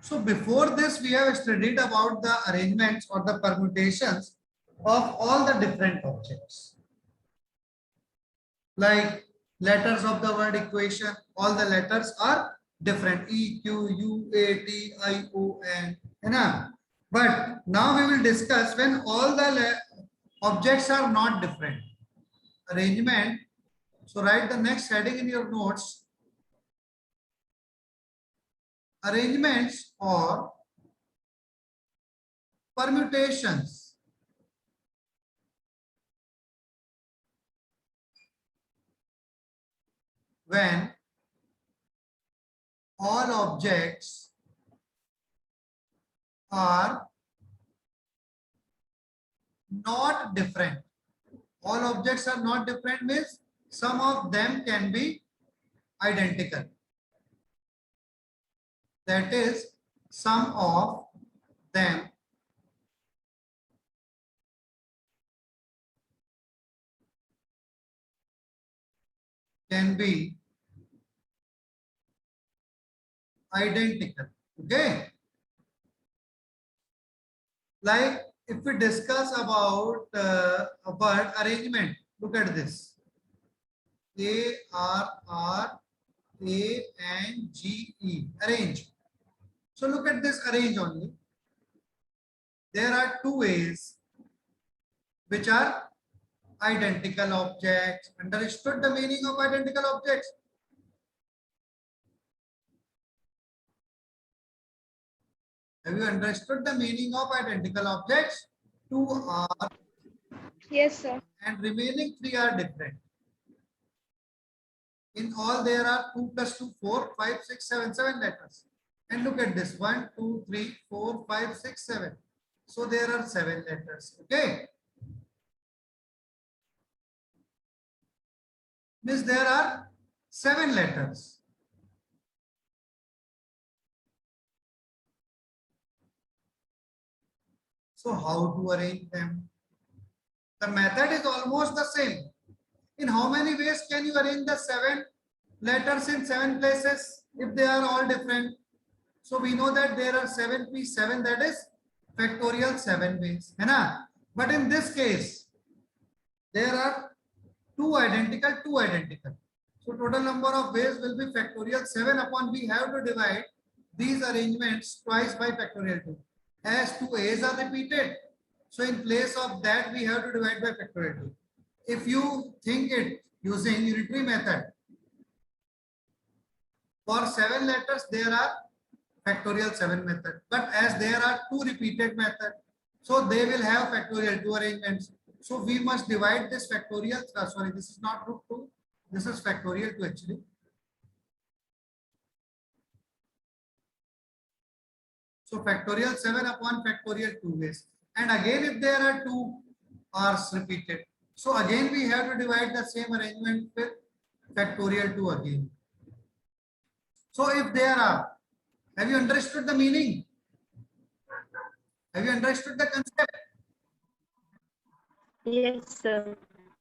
So before this, we have studied about the arrangements or the permutations of all the different objects. Like letters of the word equation, all the letters are different. E, Q, U, A, T, I, O, N. But now we will discuss when all the objects are not different. Arrangement. So write the next heading in your notes. Arrangements or permutations. When all objects are not different. All objects are not different means some of them can be identical. That is, some of them can be identical. Okay. Like if we discuss about a word arrangement, look at this. A, R, R, A, N, G, E. Arrange. So look at this arrange only. There are two ways which are identical objects. Understood the meaning of identical objects? Have you understood the meaning of identical objects? Two are Yes, sir. and remaining three are different. In all, there are 2 plus 2, 4, 5, 6, 7, 7 letters. And look at this 1, 2, 3, 4, 5, 6, 7. So there are 7 letters. Okay. Means there are 7 letters. So how to arrange them? The method is almost the same. In how many ways can you arrange the 7 letters in 7 places if they are all different? So we know that there are 7p7, that is factorial 7 ways. But in this case, there are 2 identical. So total number of ways will be factorial 7 upon we have to divide these arrangements twice by factorial 2. As 2 a's are repeated, so in place of that we have to divide by factorial 2. If you think it using unitary method, for 7 letters there are factorial 7 method, but as there are 2 repeated method, so they will have factorial 2 arrangements. So we must divide this factorial, sorry, this is not root 2, this is factorial 2 actually. So factorial 7 upon factorial 2 ways. And again, if there are 2 r's repeated, so again we have to divide the same arrangement with factorial 2 again. So if there are, have you understood the meaning? Have you understood the concept? Yes, sir.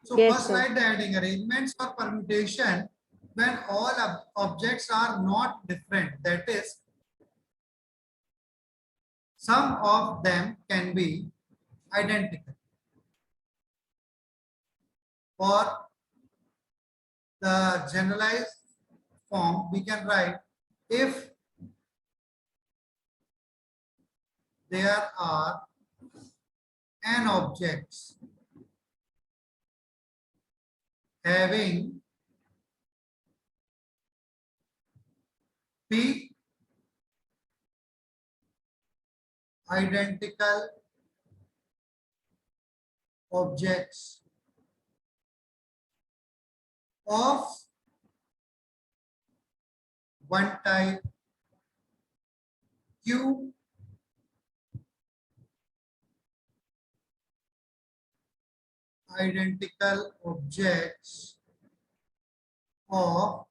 So Yes, first sir. write the heading arrangements or permutation when all objects are not different. That is, some of them can be identical. For the generalized form, we can write if there are n objects having p identical objects of one type q identical objects of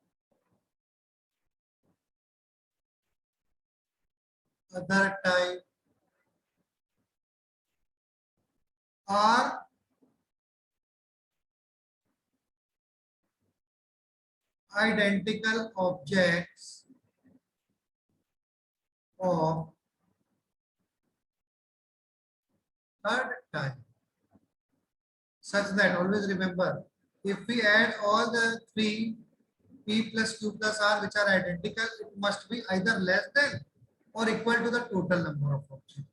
other type are identical objects of third type, such that, always remember, if we add all the three p plus q plus r which are identical, it must be either less than or equal to the total number of objects.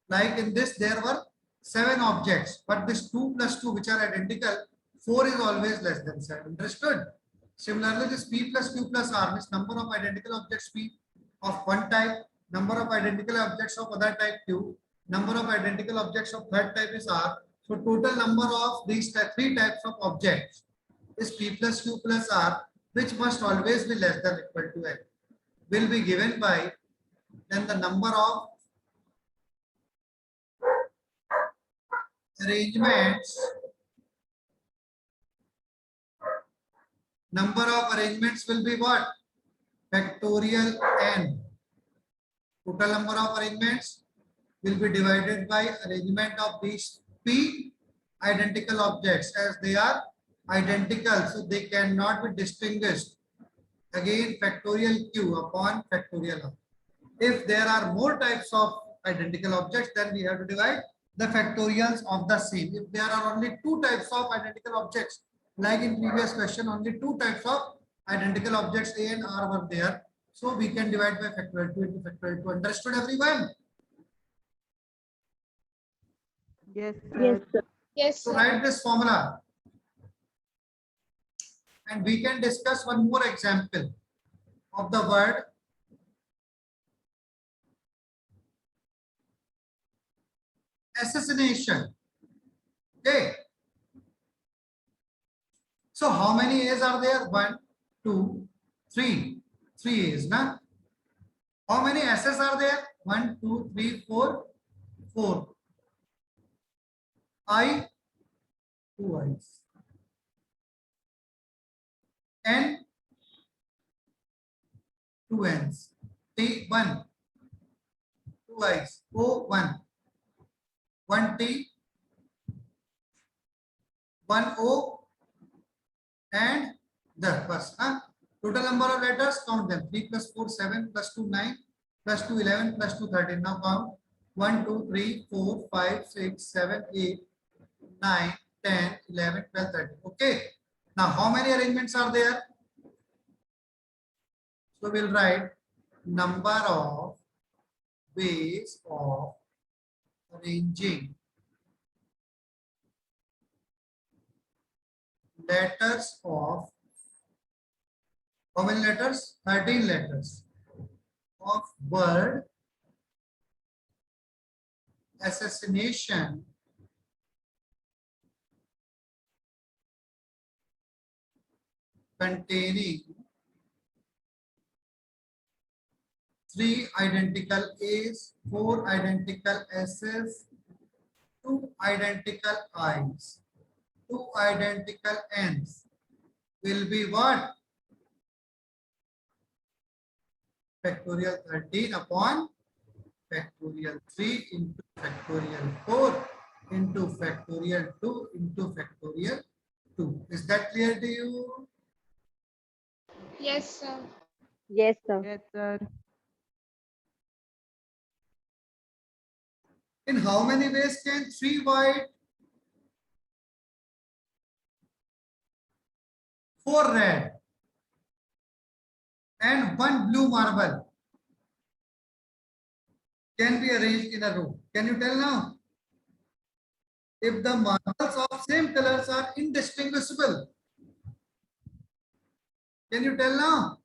Like in this, there were 7 objects, but this 2 plus 2 which are identical, 4 is always less than 7. Understood? Similarly, this p plus q plus r means number of identical objects p of one type, number of identical objects of other type q, number of identical objects of third type is r. So total number of these three types of objects is p plus q plus r, which must always be less than or equal to n, will be given by then the number of arrangements, number of arrangements will be what? Factorial n. Total number of arrangements will be divided by arrangement of these p identical objects, as they are identical, so they cannot be distinguished. Again, factorial q upon factorial r. If there are more types of identical objects, then we have to divide the factorials of the same. If there are only 2 types of identical objects, like in previous question, only 2 types of identical objects A and R were there, so we can divide by factorial 2 into factorial 2. Understood, everyone? Yes, Yes, sir. sir. Yes, So sir. write this formula, and we can discuss one more example of the word assassination. Okay. So how many A's are there? 1, 2, 3. 3 A's, na? How many S's are there? 1, 2, 3, 4. 4. I, 2 I's. N, 2 N's. T, 1. 2 I's. O, 1. 1 T, 1 O, and the bus. Total number of letters, count them. 3 plus 4, 7 plus 2, 9 plus 2, 11 plus 2, 13. Now count 1, 2, 3, 4, 5, 6, 7, 8, 9, 10, 11, 12, 13. Okay. Now how many arrangements are there? So we'll write number of ways of arranging letters of, how many letters? 13 letters of word assassination containing 3 identical A's, 4 identical S's, 2 identical I's, 2 identical N's will be what? Factorial 13 upon factorial 3 into factorial 4 into factorial 2 into factorial 2. Is that clear to you? Yes, sir. Yes, sir. Yes, sir. In how many ways can 3 white, 4 red, and 1 blue marble can be arranged in a row? Can you tell now? If the marbles of same colors are indistinguishable, can you tell now?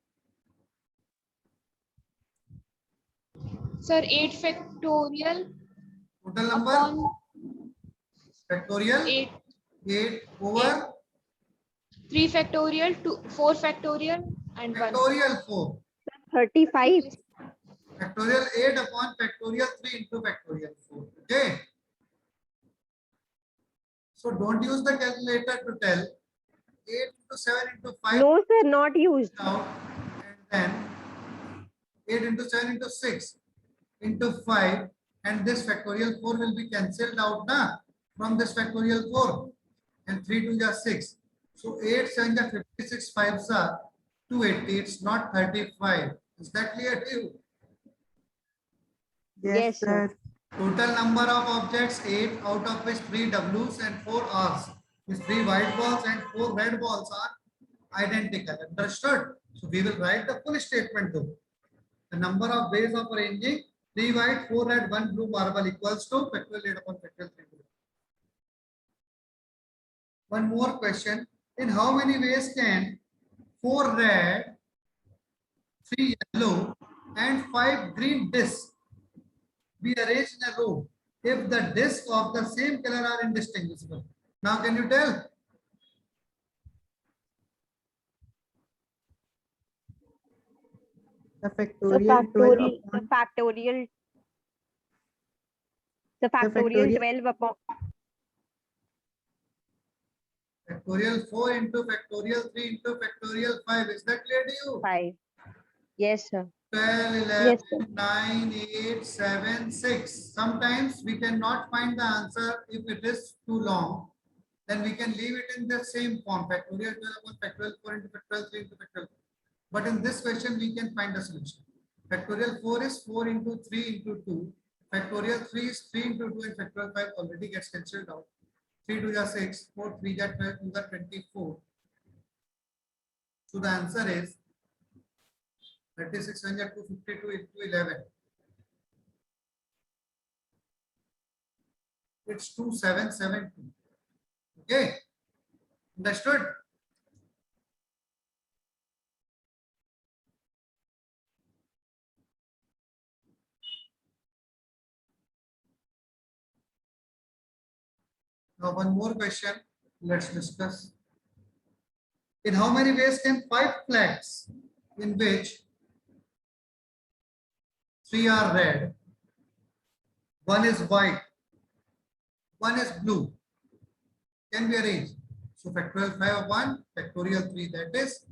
Sir, 8 factorial Total number upon factorial 8, 8 over 3 factorial, 2, 4 factorial, and 1. factorial 4. 35. Factorial 8 upon factorial 3 into factorial 4. Okay. So don't use the calculator to tell. 8 into 7 into 5 No, sir, not used. out, and then 8 into 7 into 6 into 5, and this factorial 4 will be cancelled out na, from this factorial 4, and 3 2 are 6. So 8 7 are 56, 5s are 280. It's not 35. Is that clear to you? Yes, sir. Total number of objects 8, out of which 3 W's and 4 R's. These 3 white balls and 4 red balls are identical. Understood? So we will write the full statement though. The number of ways of arranging 3 white, 4 red, 1 blue marble equals to factorial 8 upon factorial 3 blue. One more question. In how many ways can 4 red, 3 yellow and 5 green discs be arranged in a row if the discs of the same color are indistinguishable? Now can you tell? The The factorial 12 factorial, the The factorial factorial- 12 upon Factorial 4 into factorial 3 into factorial 5. Is that clear to you? 5. Yes, sir. 12, 11, Yes, sir. 9, 8, 7, 6. Sometimes we cannot find the answer if it is too long. Then we can leave it in the same form. Factorial 12 upon factorial 4 into factorial 3 into factorial 4. But in this question, we can find a solution. Factorial 4 is 4 into 3 into 2. Factorial 3 is 3 into 2 and factorial 5 already gets cancelled out. 3 to the 6, 4, 3 that 12 to the 24. So the answer is 36 hundred 252 into 11. It's 2772. Okay, understood? Now one more question. Let's discuss. In how many ways can 5 flags, in which 3 are red, 1 is white, 1 is blue, can be arranged? So factorial 5 of 1, factorial 3, that is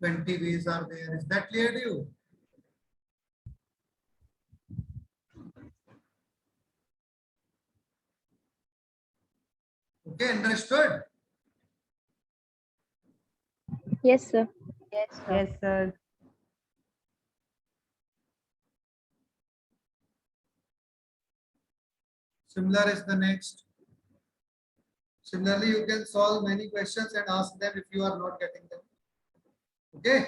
20 ways are there. Is that clear to you? Okay, understood? Yes, sir. Yes, sir. Similar is the next. Similarly, you can solve many questions and ask them if you are not getting them. Okay.